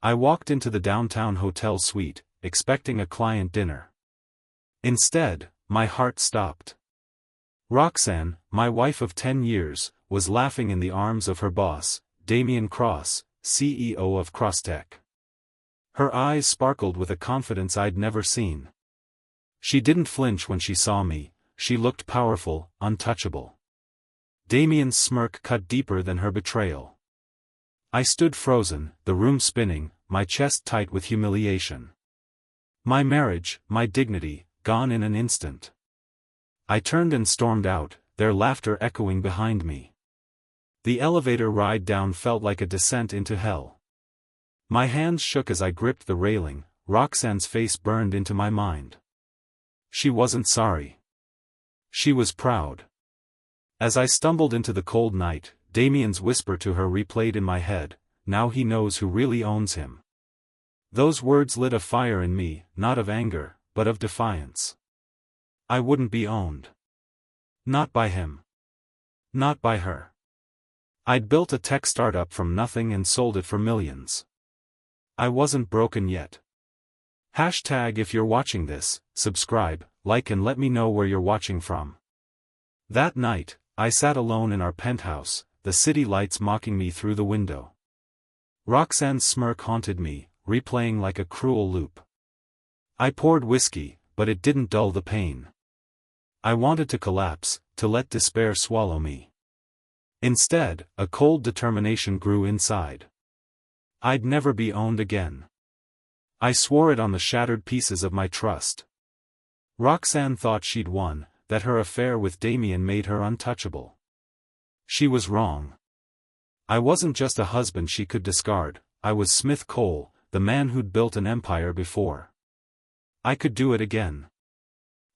I walked into the downtown hotel suite, expecting a client dinner. Instead, my heart stopped. Roxanne, my wife of 10 years, was laughing in the arms of her boss, Damian Cross, CEO of Crosstech. Her eyes sparkled with a confidence I'd never seen. She didn't flinch when she saw me, she looked powerful, untouchable. Damian's smirk cut deeper than her betrayal. I stood frozen, the room spinning, my chest tight with humiliation. My marriage, my dignity, gone in an instant. I turned and stormed out, their laughter echoing behind me. The elevator ride down felt like a descent into hell. My hands shook as I gripped the railing, Roxanne's face burned into my mind. She wasn't sorry. She was proud. As I stumbled into the cold night, Damian's whisper to her replayed in my head, "Now he knows who really owns him." Those words lit a fire in me, not of anger, but of defiance. I wouldn't be owned. Not by him. Not by her. I'd built a tech startup from nothing and sold it for millions. I wasn't broken yet. Hashtag if you're watching this, subscribe, like and let me know where you're watching from. That night, I sat alone in our penthouse, the city lights mocking me through the window. Roxanne's smirk haunted me, replaying like a cruel loop. I poured whiskey, but it didn't dull the pain. I wanted to collapse, to let despair swallow me. Instead, a cold determination grew inside. I'd never be owned again. I swore it on the shattered pieces of my trust. Roxanne thought she'd won, that her affair with Damian made her untouchable. She was wrong. I wasn't just a husband she could discard, I was Smith Cole, the man who'd built an empire before. I could do it again.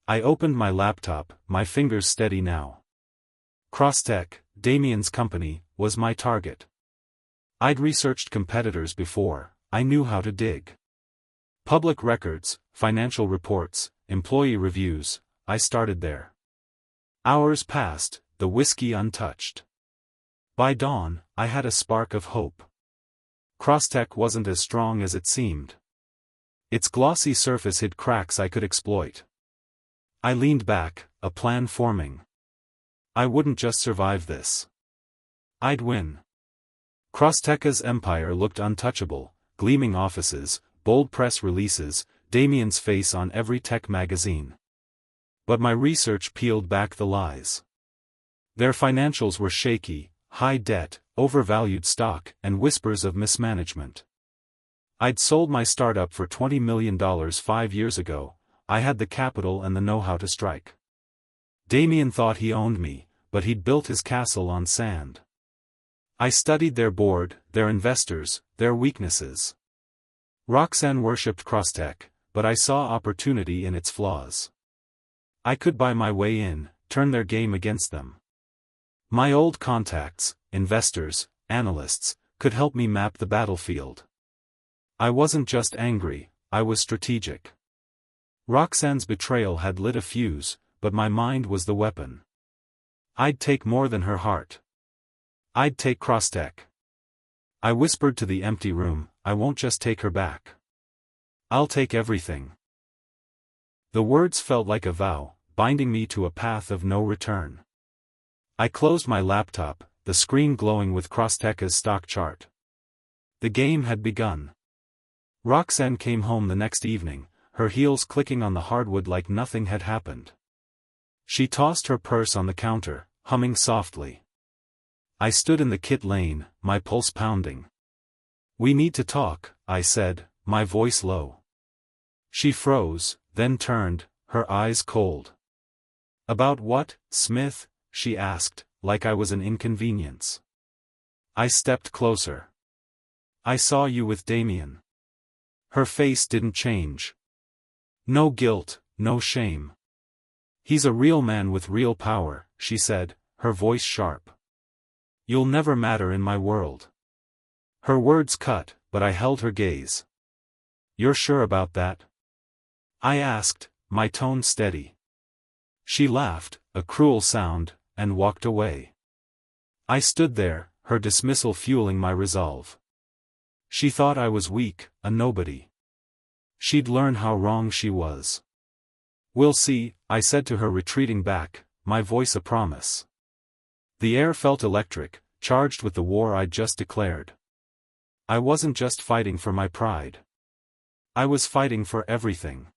I opened my laptop, my fingers steady now. Crosstech, Damian's company, was my target. I'd researched competitors before, I knew how to dig. Public records, financial reports, employee reviews, I started there. Hours passed, the whiskey untouched. By dawn, I had a spark of hope. Crosstech wasn't as strong as it seemed. Its glossy surface hid cracks I could exploit. I leaned back, a plan forming. I wouldn't just survive this. I'd win. Crosstech's empire looked untouchable, gleaming offices, bold press releases, Damian's face on every tech magazine. But my research peeled back the lies. Their financials were shaky, high debt, overvalued stock, and whispers of mismanagement. I'd sold my startup for $20 million 5 years ago, I had the capital and the know-how to strike. Damian thought he owned me, but he'd built his castle on sand. I studied their board, their investors, their weaknesses. Roxanne worshipped Crosstech, but I saw opportunity in its flaws. I could buy my way in, turn their game against them. My old contacts, investors, analysts, could help me map the battlefield. I wasn't just angry, I was strategic. Roxanne's betrayal had lit a fuse, but my mind was the weapon. I'd take more than her heart. I'd take Crosstech. I whispered to the empty room, I won't just take her back. I'll take everything. The words felt like a vow, binding me to a path of no return. I closed my laptop, the screen glowing with Crosstech's stock chart. The game had begun. Roxanne came home the next evening, her heels clicking on the hardwood like nothing had happened. She tossed her purse on the counter, humming softly. I stood in the kit lane, my pulse pounding. "We need to talk," I said, my voice low. She froze, then turned, her eyes cold. "About what, Smith?" she asked, like I was an inconvenience. I stepped closer. "I saw you with Damian." Her face didn't change. No guilt, no shame. "He's a real man with real power," she said, her voice sharp. "You'll never matter in my world." Her words cut, but I held her gaze. "You're sure about that?" I asked, my tone steady. She laughed, a cruel sound, and walked away. I stood there, her dismissal fueling my resolve. She thought I was weak, a nobody. She'd learn how wrong she was. "We'll see," I said to her, retreating back, my voice a promise. The air felt electric, charged with the war I'd just declared. I wasn't just fighting for my pride. I was fighting for everything.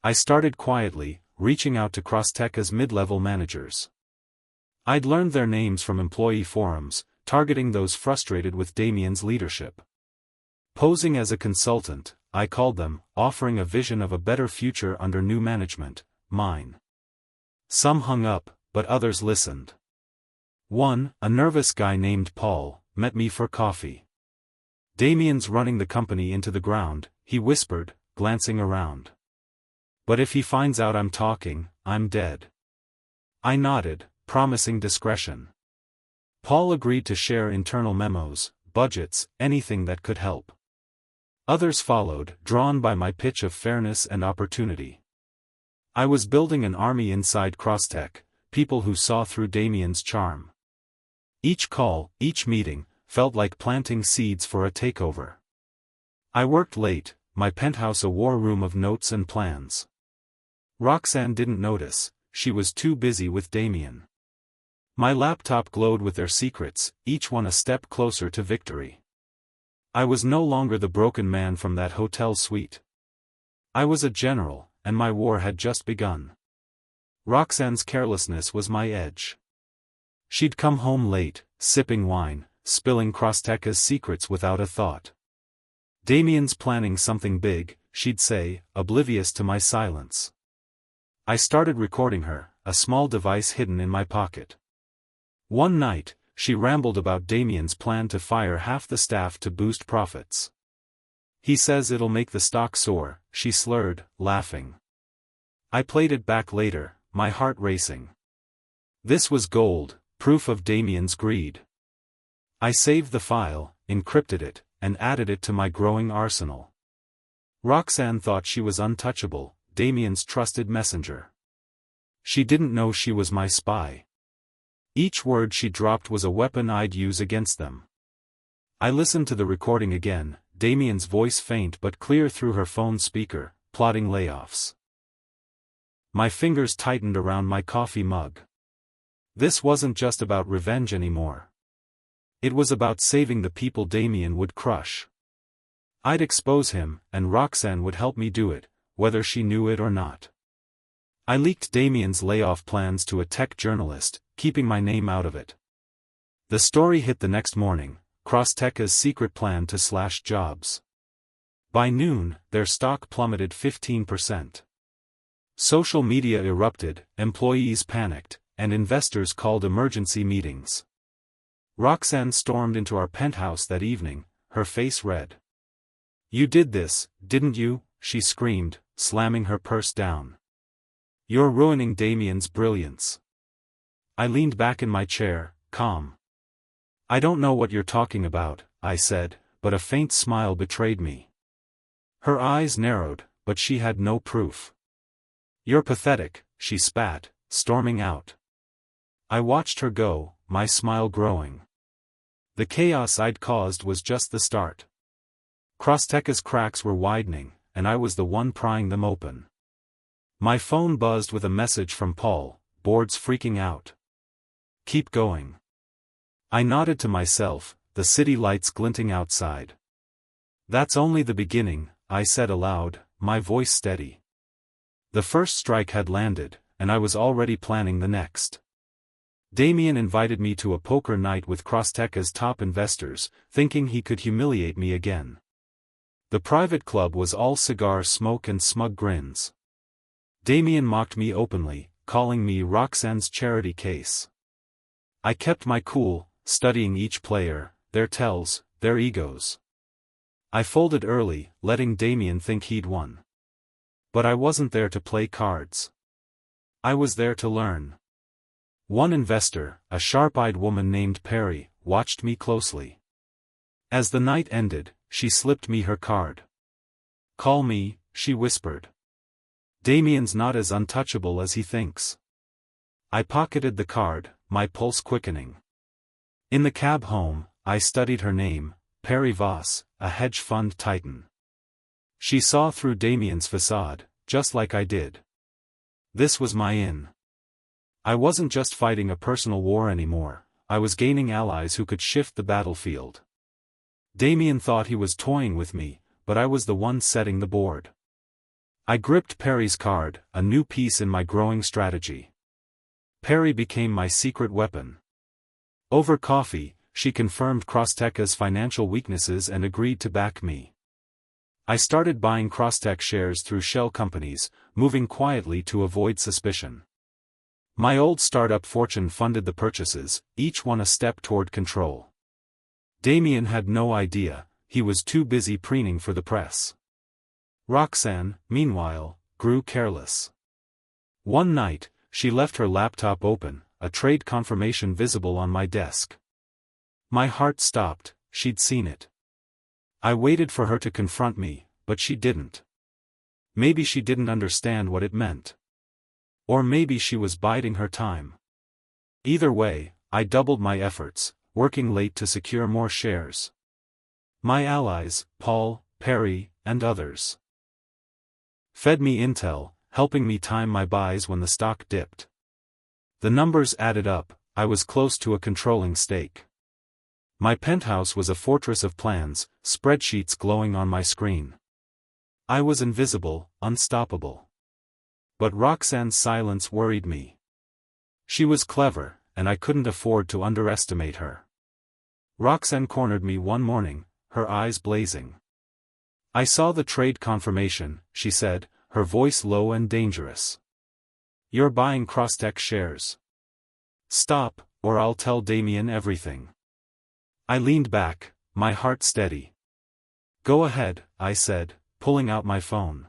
I started quietly, reaching out to Crossteca's mid-level managers. I'd learned their names from employee forums, targeting those frustrated with Damien's leadership. Posing as a consultant, I called them, offering a vision of a better future under new management, mine. Some hung up, but others listened. One, a nervous guy named Paul, met me for coffee. "Damien's running the company into the ground," he whispered, glancing around. "But if he finds out I'm talking, I'm dead." I nodded, promising discretion. Paul agreed to share internal memos, budgets, anything that could help. Others followed, drawn by my pitch of fairness and opportunity. I was building an army inside Crosstech, people who saw through Damien's charm. Each call, each meeting, felt like planting seeds for a takeover. I worked late, my penthouse a war room of notes and plans. Roxanne didn't notice, she was too busy with Damien. My laptop glowed with their secrets, each one a step closer to victory. I was no longer the broken man from that hotel suite. I was a general, and my war had just begun. Roxanne's carelessness was my edge. She'd come home late, sipping wine, spilling Crossteca's secrets without a thought. "Damien's planning something big," she'd say, oblivious to my silence. I started recording her, a small device hidden in my pocket. One night, she rambled about Damien's plan to fire half the staff to boost profits. "He says it'll make the stock soar," she slurred, laughing. I played it back later, my heart racing. This was gold, proof of Damien's greed. I saved the file, encrypted it, and added it to my growing arsenal. Roxanne thought she was untouchable, Damien's trusted messenger. She didn't know she was my spy. Each word she dropped was a weapon I'd use against them. I listened to the recording again, Damien's voice faint but clear through her phone speaker, plotting layoffs. My fingers tightened around my coffee mug. This wasn't just about revenge anymore. It was about saving the people Damien would crush. I'd expose him, and Roxanne would help me do it, whether she knew it or not. I leaked Damien's layoff plans to a tech journalist, keeping my name out of it. The story hit the next morning, Crossteca's secret plan to slash jobs. By noon, their stock plummeted 15%. Social media erupted, employees panicked, and investors called emergency meetings. Roxanne stormed into our penthouse that evening, her face red. "You did this, didn't you?" she screamed, slamming her purse down. "You're ruining Damien's brilliance." I leaned back in my chair, calm. "I don't know what you're talking about," I said, but a faint smile betrayed me. Her eyes narrowed, but she had no proof. "You're pathetic," she spat, storming out. I watched her go, my smile growing. The chaos I'd caused was just the start. Crossteca's cracks were widening, and I was the one prying them open. My phone buzzed with a message from Paul, "Board's freaking out. Keep going." I nodded to myself, the city lights glinting outside. "That's only the beginning," I said aloud, my voice steady. The first strike had landed, and I was already planning the next. Damien invited me to a poker night with Crossteca's top investors, thinking he could humiliate me again. The private club was all cigar smoke and smug grins. Damien mocked me openly, calling me Roxanne's charity case. I kept my cool, studying each player, their tells, their egos. I folded early, letting Damien think he'd won. But I wasn't there to play cards. I was there to learn. One investor, a sharp-eyed woman named Perry, watched me closely. As the night ended, she slipped me her card. "Call me," she whispered. "Damien's not as untouchable as he thinks." I pocketed the card, my pulse quickening. In the cab home, I studied her name, Perry Voss, a hedge fund titan. She saw through Damien's facade, just like I did. This was my in. I wasn't just fighting a personal war anymore, I was gaining allies who could shift the battlefield. Damien thought he was toying with me, but I was the one setting the board. I gripped Perry's card, a new piece in my growing strategy. Perry became my secret weapon. Over coffee, she confirmed Crosstech's financial weaknesses and agreed to back me. I started buying Crosstech shares through shell companies, moving quietly to avoid suspicion. My old startup fortune funded the purchases, each one a step toward control. Damien had no idea, he was too busy preening for the press. Roxanne, meanwhile, grew careless. One night, she left her laptop open, a trade confirmation visible on my desk. My heart stopped, she'd seen it. I waited for her to confront me, but she didn't. Maybe she didn't understand what it meant. Or maybe she was biding her time. Either way, I doubled my efforts, working late to secure more shares. My allies, Paul, Perry, and others, fed me intel, helping me time my buys when the stock dipped. The numbers added up, I was close to a controlling stake. My penthouse was a fortress of plans, spreadsheets glowing on my screen. I was invisible, unstoppable. But Roxanne's silence worried me. She was clever, and I couldn't afford to underestimate her. Roxanne cornered me one morning, her eyes blazing. I saw the trade confirmation, she said, her voice low and dangerous. You're buying Crosstech shares. Stop, or I'll tell Damien everything. I leaned back, my heart steady. Go ahead, I said, pulling out my phone.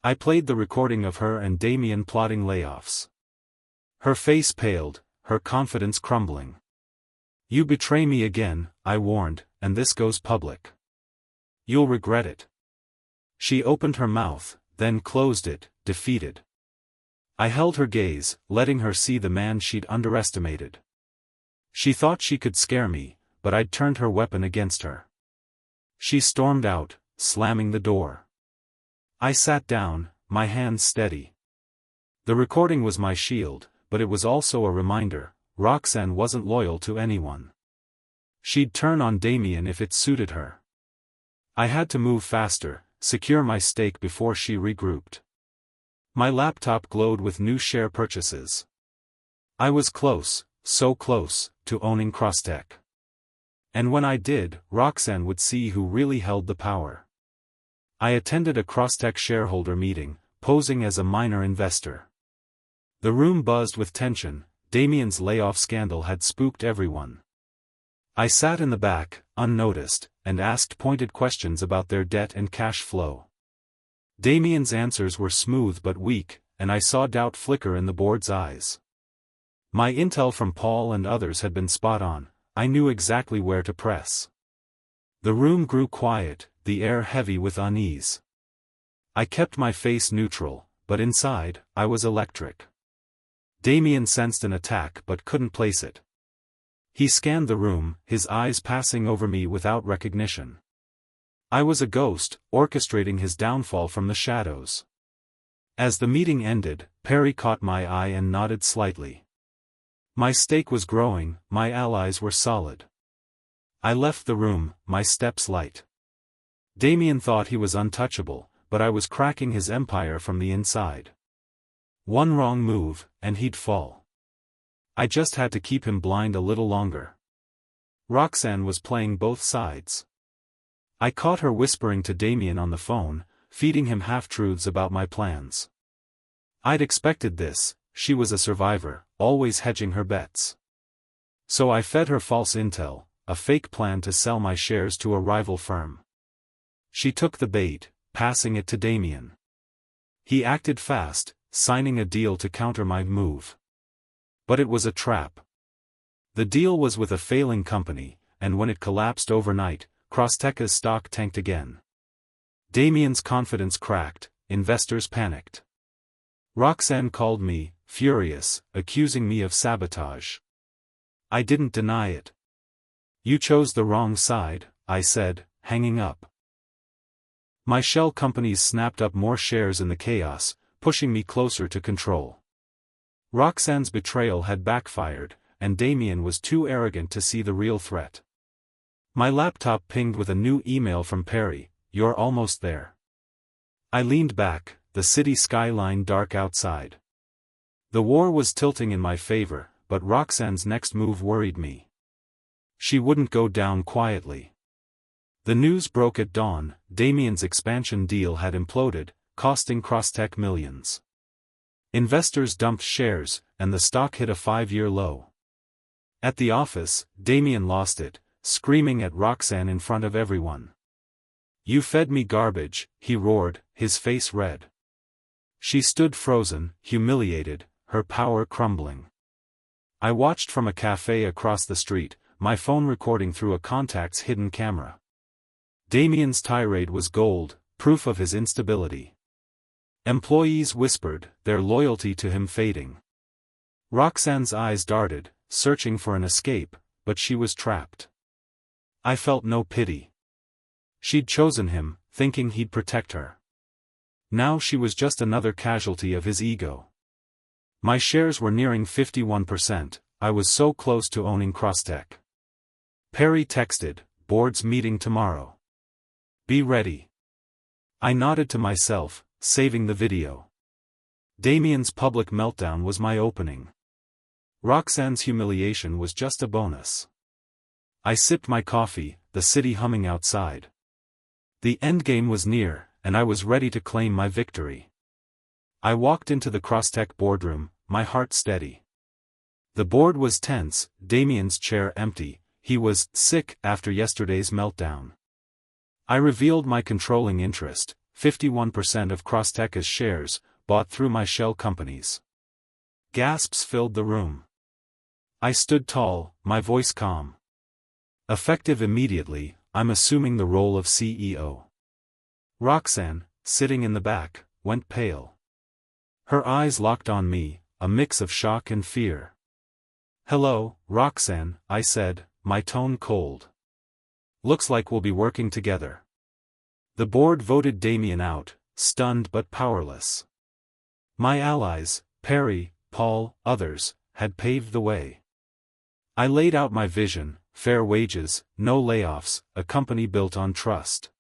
I played the recording of her and Damien plotting layoffs. Her face paled, her confidence crumbling. You betray me again, I warned, and this goes public. You'll regret it. She opened her mouth, then closed it, defeated. I held her gaze, letting her see the man she'd underestimated. She thought she could scare me, but I'd turned her weapon against her. She stormed out, slamming the door. I sat down, my hands steady. The recording was my shield, but it was also a reminder, Roxanne wasn't loyal to anyone. She'd turn on Damien if it suited her. I had to move faster, secure my stake before she regrouped. My laptop glowed with new share purchases. I was close, so close, to owning Crosstech. And when I did, Roxanne would see who really held the power. I attended a Crosstech shareholder meeting, posing as a minor investor. The room buzzed with tension, Damien's layoff scandal had spooked everyone. I sat in the back, unnoticed, and asked pointed questions about their debt and cash flow. Damien's answers were smooth but weak, and I saw doubt flicker in the board's eyes. My intel from Paul and others had been spot on, I knew exactly where to press. The room grew quiet, the air heavy with unease. I kept my face neutral, but inside, I was electric. Damien sensed an attack but couldn't place it. He scanned the room, his eyes passing over me without recognition. I was a ghost, orchestrating his downfall from the shadows. As the meeting ended, Perry caught my eye and nodded slightly. My stake was growing, my allies were solid. I left the room, my steps light. Damien thought he was untouchable, but I was cracking his empire from the inside. One wrong move, and he'd fall. I just had to keep him blind a little longer. Roxanne was playing both sides. I caught her whispering to Damien on the phone, feeding him half-truths about my plans. I'd expected this, she was a survivor, always hedging her bets. So I fed her false intel, a fake plan to sell my shares to a rival firm. She took the bait, passing it to Damien. He acted fast, signing a deal to counter my move. But it was a trap. The deal was with a failing company, and when it collapsed overnight, Crosstech's stock tanked again. Damien's confidence cracked, investors panicked. Roxanne called me, furious, accusing me of sabotage. I didn't deny it. You chose the wrong side, I said, hanging up. My shell companies snapped up more shares in the chaos, pushing me closer to control. Roxanne's betrayal had backfired, and Damien was too arrogant to see the real threat. My laptop pinged with a new email from Perry, "You're almost there." I leaned back, the city skyline dark outside. The war was tilting in my favor, but Roxanne's next move worried me. She wouldn't go down quietly. The news broke at dawn: Damien's expansion deal had imploded, costing Crosstech millions. Investors dumped shares, and the stock hit a 5-year low. At the office, Damien lost it, screaming at Roxanne in front of everyone. "You fed me garbage," he roared, his face red. She stood frozen, humiliated, her power crumbling. I watched from a cafe across the street, my phone recording through a contact's hidden camera. Damien's tirade was gold, proof of his instability. Employees whispered, their loyalty to him fading. Roxanne's eyes darted, searching for an escape, but she was trapped. I felt no pity. She'd chosen him, thinking he'd protect her. Now she was just another casualty of his ego. My shares were nearing 51%, I was so close to owning Crosstech. Perry texted, "Board's meeting tomorrow. Be ready." I nodded to myself, saving the video. Damien's public meltdown was my opening. Roxanne's humiliation was just a bonus. I sipped my coffee, the city humming outside. The endgame was near, and I was ready to claim my victory. I walked into the Crosstech boardroom, my heart steady. The board was tense, Damien's chair empty, he was sick after yesterday's meltdown. I revealed my controlling interest, 51% of Crosstech's shares, bought through my shell companies. Gasps filled the room. I stood tall, my voice calm. Effective immediately, I'm assuming the role of CEO. Roxanne, sitting in the back, went pale. Her eyes locked on me, a mix of shock and fear. "Hello, Roxanne," I said, my tone cold. "Looks like we'll be working together." The board voted Damien out, stunned but powerless. My allies, Perry, Paul, others, had paved the way. I laid out my vision: fair wages, no layoffs, a company built on trust.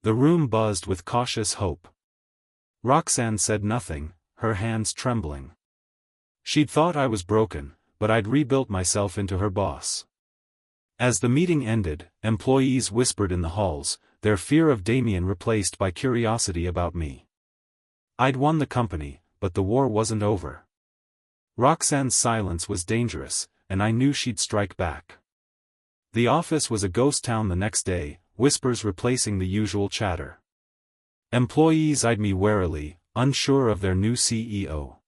The room buzzed with cautious hope. Roxanne said nothing, her hands trembling. She'd thought I was broken, but I'd rebuilt myself into her boss. As the meeting ended, employees whispered in the halls, their fear of Damien replaced by curiosity about me. I'd won the company, but the war wasn't over. Roxanne's silence was dangerous, and I knew she'd strike back. The office was a ghost town the next day, whispers replacing the usual chatter. Employees eyed me warily, unsure of their new CEO.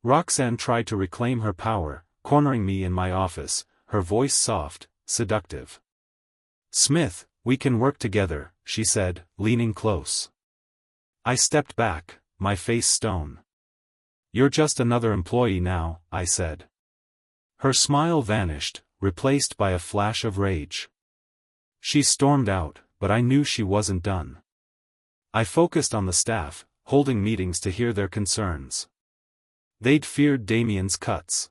Roxanne tried to reclaim her power, cornering me in my office, her voice soft, seductive. "Smith, we can work together," she said, leaning close. I stepped back, my face stone. "You're just another employee now," I said. Her smile vanished, replaced by a flash of rage. She stormed out, but I knew she wasn't done. I focused on the staff, holding meetings to hear their concerns. They'd feared Damien's cuts.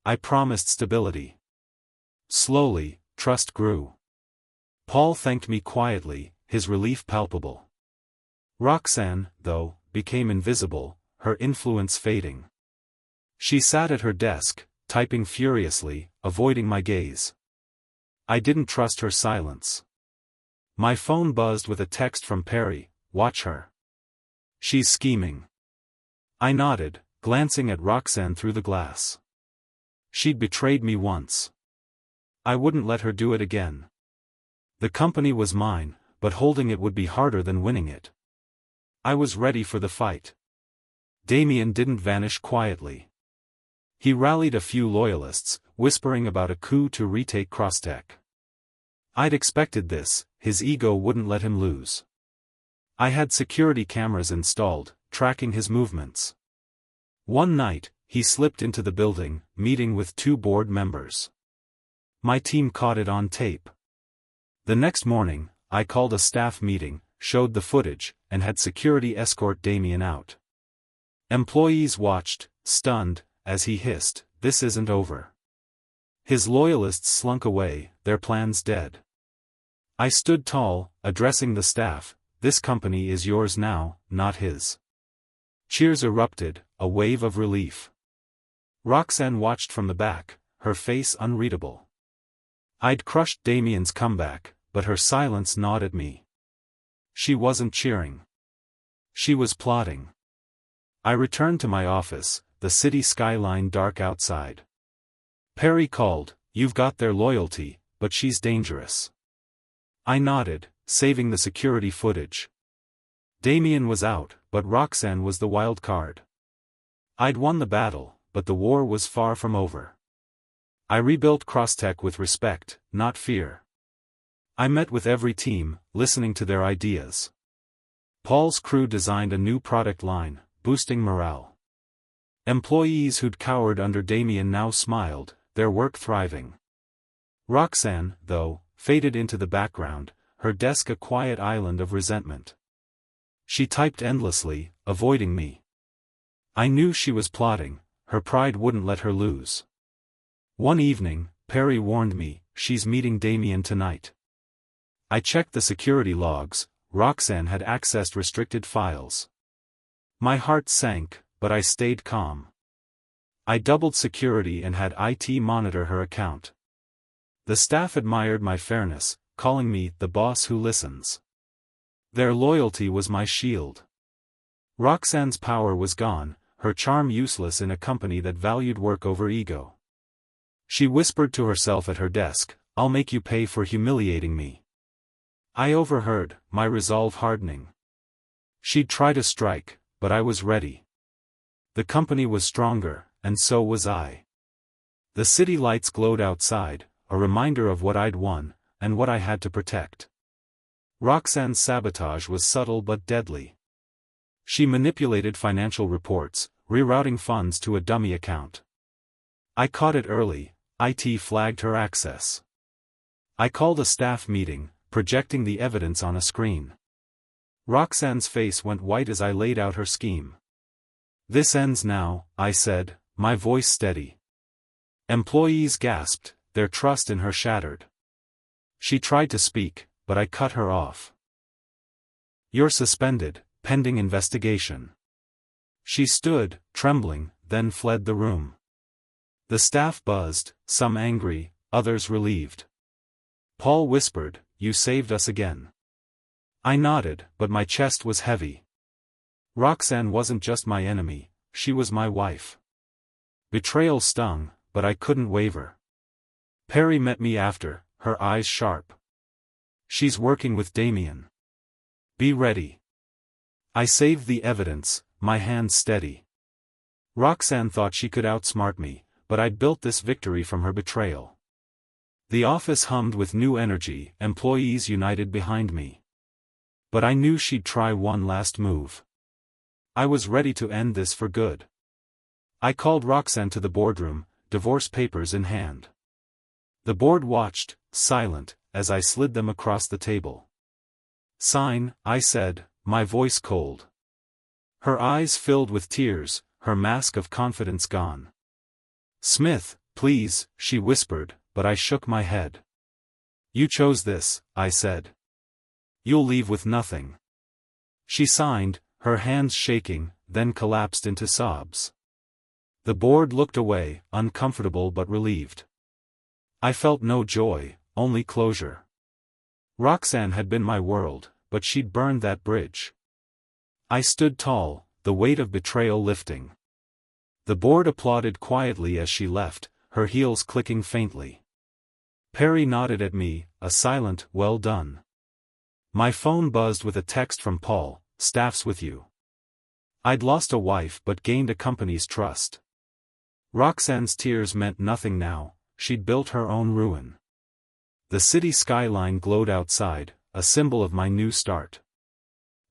I promised stability. Slowly, trust grew. Paul thanked me quietly, his relief palpable. Roxanne, though, became invisible, her influence fading. She sat at her desk, typing furiously, avoiding my gaze. I didn't trust her silence. My phone buzzed with a text from Perry, "Watch her. She's scheming." I nodded, glancing at Roxanne through the glass. She'd betrayed me once. I wouldn't let her do it again. The company was mine, but holding it would be harder than winning it. I was ready for the fight. Damien didn't vanish quietly. He rallied a few loyalists, whispering about a coup to retake Crosstech. I'd expected this, his ego wouldn't let him lose. I had security cameras installed, tracking his movements. One night, he slipped into the building, meeting with 2 board members. My team caught it on tape. The next morning, I called a staff meeting, showed the footage, and had security escort Damien out. Employees watched, stunned, as he hissed, "This isn't over." His loyalists slunk away, their plans dead. I stood tall, addressing the staff, "This company is yours now, not his." Cheers erupted, a wave of relief. Roxanne watched from the back, her face unreadable. I'd crushed Damien's comeback, but her silence gnawed at me. She wasn't cheering. She was plotting. I returned to my office, the city skyline dark outside. Perry called, "You've got their loyalty, but she's dangerous." I nodded, saving the security footage. Damien was out, but Roxanne was the wild card. I'd won the battle, but the war was far from over. I rebuilt Crosstech with respect, not fear. I met with every team, listening to their ideas. Paul's crew designed a new product line, boosting morale. Employees who'd cowered under Damien now smiled, their work thriving. Roxanne, though, faded into the background, her desk a quiet island of resentment. She typed endlessly, avoiding me. I knew she was plotting, her pride wouldn't let her lose. One evening, Perry warned me, "She's meeting Damien tonight." I checked the security logs, Roxanne had accessed restricted files. My heart sank, but I stayed calm. I doubled security and had IT monitor her account. The staff admired my fairness, calling me the boss who listens. Their loyalty was my shield. Roxanne's power was gone, her charm useless in a company that valued work over ego. She whispered to herself at her desk, "I'll make you pay for humiliating me." I overheard, my resolve hardening. She'd try to strike, but I was ready. The company was stronger, and so was I. The city lights glowed outside, a reminder of what I'd won, and what I had to protect. Roxanne's sabotage was subtle but deadly. She manipulated financial reports, rerouting funds to a dummy account. I caught it early, IT flagged her access. I called a staff meeting, projecting the evidence on a screen. Roxanne's face went white as I laid out her scheme. "This ends now," I said, my voice steady. Employees gasped, their trust in her shattered. She tried to speak, but I cut her off. "You're suspended, pending investigation." She stood, trembling, then fled the room. The staff buzzed, some angry, others relieved. Paul whispered, "You saved us again." I nodded, but my chest was heavy. Roxanne wasn't just my enemy, she was my wife. Betrayal stung, but I couldn't waver. Perry met me after, her eyes sharp. "She's working with Damien. Be ready." I saved the evidence, my hands steady. Roxanne thought she could outsmart me, but I'd built this victory from her betrayal. The office hummed with new energy, employees united behind me. But I knew she'd try one last move. I was ready to end this for good. I called Roxanne to the boardroom, divorce papers in hand. The board watched, silent, as I slid them across the table. "Sign," I said, my voice cold. Her eyes filled with tears, her mask of confidence gone. "Smith, please," she whispered, but I shook my head. "You chose this," I said. "You'll leave with nothing." She signed, her hands shaking, then collapsed into sobs. The board looked away, uncomfortable but relieved. I felt no joy, only closure. Roxanne had been my world, but she'd burned that bridge. I stood tall, the weight of betrayal lifting. The board applauded quietly as she left, her heels clicking faintly. Perry nodded at me, a silent, "Well done." My phone buzzed with a text from Paul, "Staff's with you." I'd lost a wife but gained a company's trust. Roxanne's tears meant nothing now, she'd built her own ruin. The city skyline glowed outside, a symbol of my new start.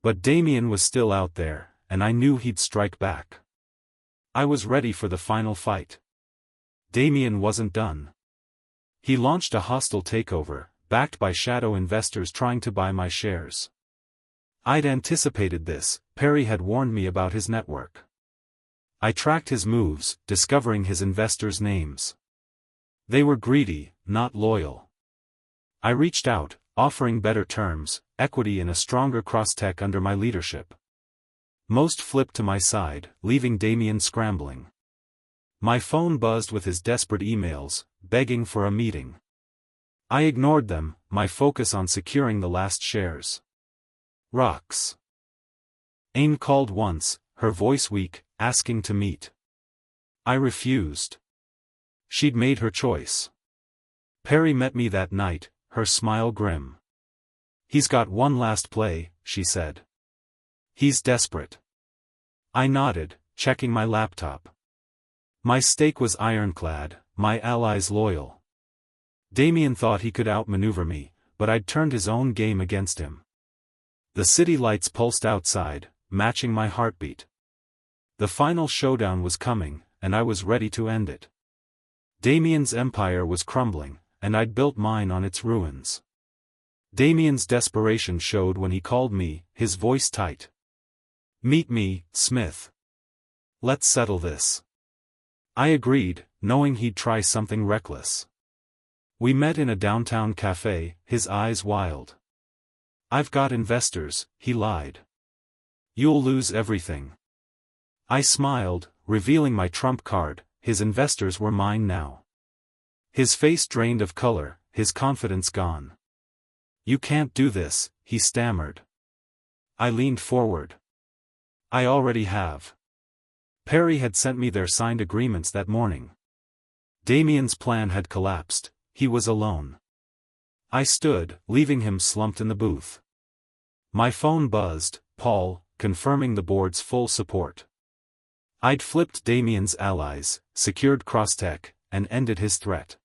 But Damien was still out there, and I knew he'd strike back. I was ready for the final fight. Damien wasn't done. He launched a hostile takeover, backed by shadow investors trying to buy my shares. I'd anticipated this. Perry had warned me about his network. I tracked his moves, discovering his investors' names. They were greedy, not loyal. I reached out, offering better terms, equity in a stronger Crosstech under my leadership. Most flipped to my side, leaving Damien scrambling. My phone buzzed with his desperate emails, begging for a meeting. I ignored them, my focus on securing the last shares. Rox. Ain called once, her voice weak, asking to meet. I refused. She'd made her choice. Perry met me that night, her smile grim. He's got one last play, she said. He's desperate. I nodded, checking my laptop. My stake was ironclad, my allies loyal. Damien thought he could outmaneuver me, but I'd turned his own game against him. The city lights pulsed outside, matching my heartbeat. The final showdown was coming, and I was ready to end it. Damien's empire was crumbling, and I'd built mine on its ruins. Damien's desperation showed when he called me, his voice tight. Meet me, Smith. Let's settle this. I agreed, knowing he'd try something reckless. We met in a downtown cafe, his eyes wild. I've got investors, he lied. You'll lose everything. I smiled, revealing my trump card. His investors were mine now. His face drained of color, his confidence gone. You can't do this, he stammered. I leaned forward. I already have. Perry had sent me their signed agreements that morning. Damien's plan had collapsed, he was alone. I stood, leaving him slumped in the booth. My phone buzzed, Paul, confirming the board's full support. I'd flipped Damien's allies, secured Crosstech, and ended his threat.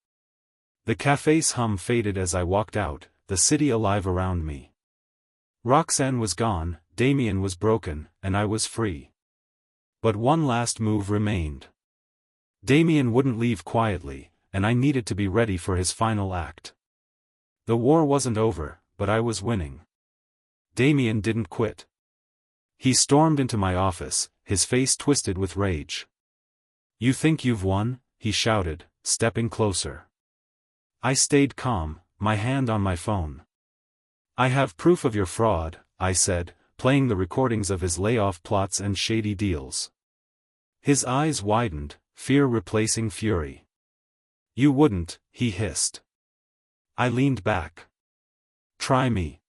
The cafe's hum faded as I walked out, the city alive around me. Roxanne was gone, Damien was broken, and I was free. But one last move remained. Damien wouldn't leave quietly, and I needed to be ready for his final act. The war wasn't over, but I was winning. Damien didn't quit. He stormed into my office, his face twisted with rage. You think you've won? He shouted, stepping closer. I stayed calm, my hand on my phone. I have proof of your fraud, I said, playing the recordings of his layoff plots and shady deals. His eyes widened, fear replacing fury. You wouldn't, he hissed. I leaned back. Try me.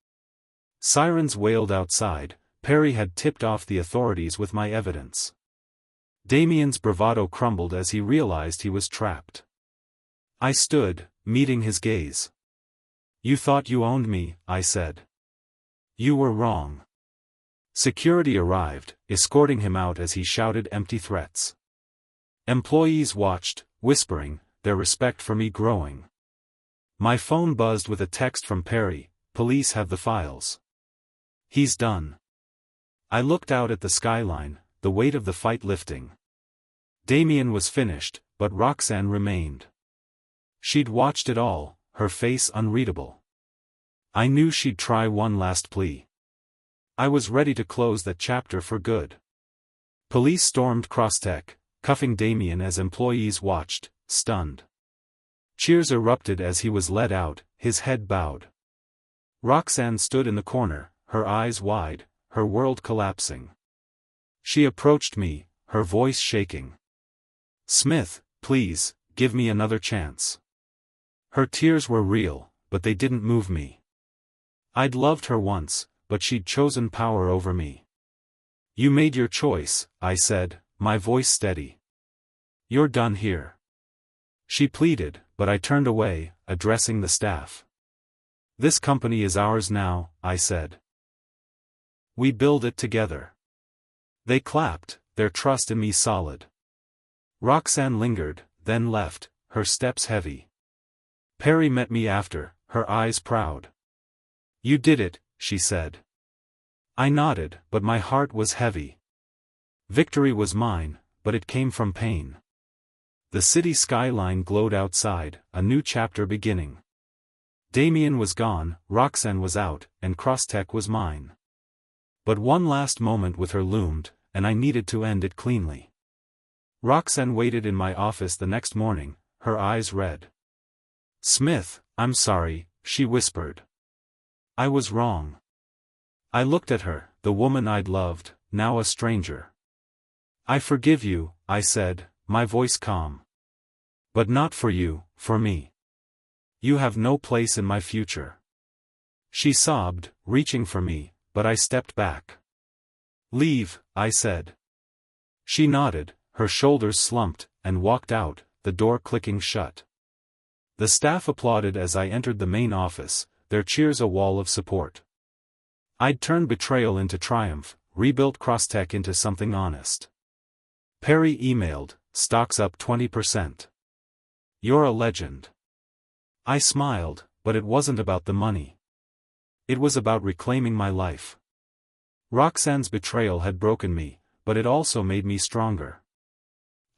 Sirens wailed outside. Perry had tipped off the authorities with my evidence. Damien's bravado crumbled as he realized he was trapped. I stood, meeting his gaze. You thought you owned me, I said. You were wrong. Security arrived, escorting him out as he shouted empty threats. Employees watched, whispering, their respect for me growing. My phone buzzed with a text from Perry, police have the files. He's done. I looked out at the skyline, the weight of the fight lifting. Damien was finished, but Roxanne remained. She'd watched it all, her face unreadable. I knew she'd try one last plea. I was ready to close that chapter for good. Police stormed Crosstech, cuffing Damien as employees watched, stunned. Cheers erupted as he was led out, his head bowed. Roxanne stood in the corner, her eyes wide, her world collapsing. She approached me, her voice shaking. Smith, please, give me another chance. Her tears were real, but they didn't move me. I'd loved her once, but she'd chosen power over me. You made your choice, I said, my voice steady. You're done here. She pleaded, but I turned away, addressing the staff. This company is ours now, I said. We build it together. They clapped, their trust in me solid. Roxanne lingered, then left, her steps heavy. Perry met me after, her eyes proud. You did it, she said. I nodded, but my heart was heavy. Victory was mine, but it came from pain. The city skyline glowed outside, a new chapter beginning. Damien was gone, Roxanne was out, and Crosstech was mine. But one last moment with her loomed, and I needed to end it cleanly. Roxanne waited in my office the next morning, her eyes red. "Smith, I'm sorry," she whispered. "I was wrong." I looked at her, the woman I'd loved, now a stranger. "I forgive you," I said, my voice calm. "But not for you, for me. You have no place in my future." She sobbed, reaching for me, but I stepped back. "Leave," I said. She nodded, her shoulders slumped, and walked out, the door clicking shut. The staff applauded as I entered the main office, their cheers a wall of support. I'd turned Betrayal into triumph, rebuilt Crosstech into something honest. Perry emailed, "Stocks up 20%. You're a legend." I smiled, but it wasn't about the money. It was about reclaiming my life. Roxanne's betrayal had broken me, but it also made me stronger.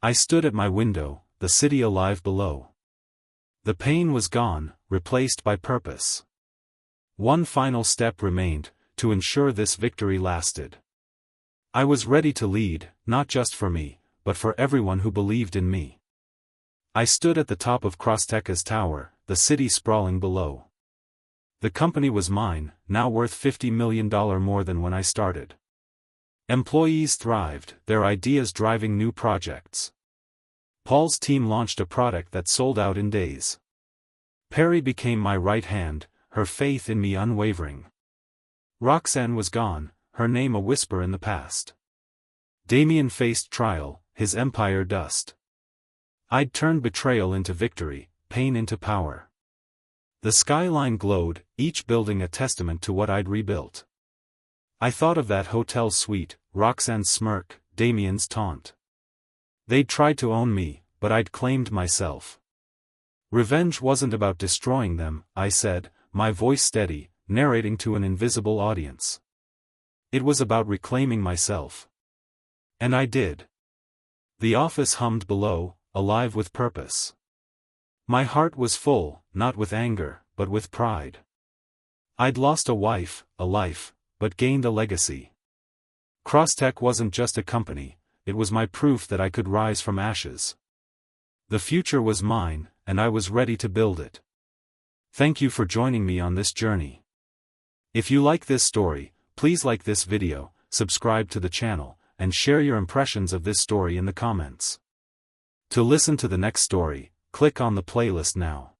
I stood at my window, the city alive below. The pain was gone, replaced by purpose. One final step remained, to ensure this victory lasted. I was ready to lead, not just for me, but for everyone who believed in me. I stood at the top of Crosstech's tower, the city sprawling below. The company was mine, now worth $50 million more than when I started. Employees thrived, their ideas driving new projects. Paul's team launched a product that sold out in days. Perry became my right hand, her faith in me unwavering. Roxanne was gone, her name a whisper in the past. Damien faced trial, his empire dust. I'd turned betrayal into victory, pain into power. The skyline glowed, each building a testament to what I'd rebuilt. I thought of that hotel suite, Roxanne's smirk, Damien's taunt. They'd tried to own me, but I'd claimed myself. Revenge wasn't about destroying them, I said, my voice steady, narrating to an invisible audience. It was about reclaiming myself. And I did. The office hummed below, alive with purpose. My heart was full, not with anger, but with pride. I'd lost a wife, a life, but gained a legacy. Crosstech wasn't just a company, it was my proof that I could rise from ashes. The future was mine, and I was ready to build it. Thank you for joining me on this journey. If you like this story, please like this video, subscribe to the channel, and share your impressions of this story in the comments. To listen to the next story, click on the playlist now.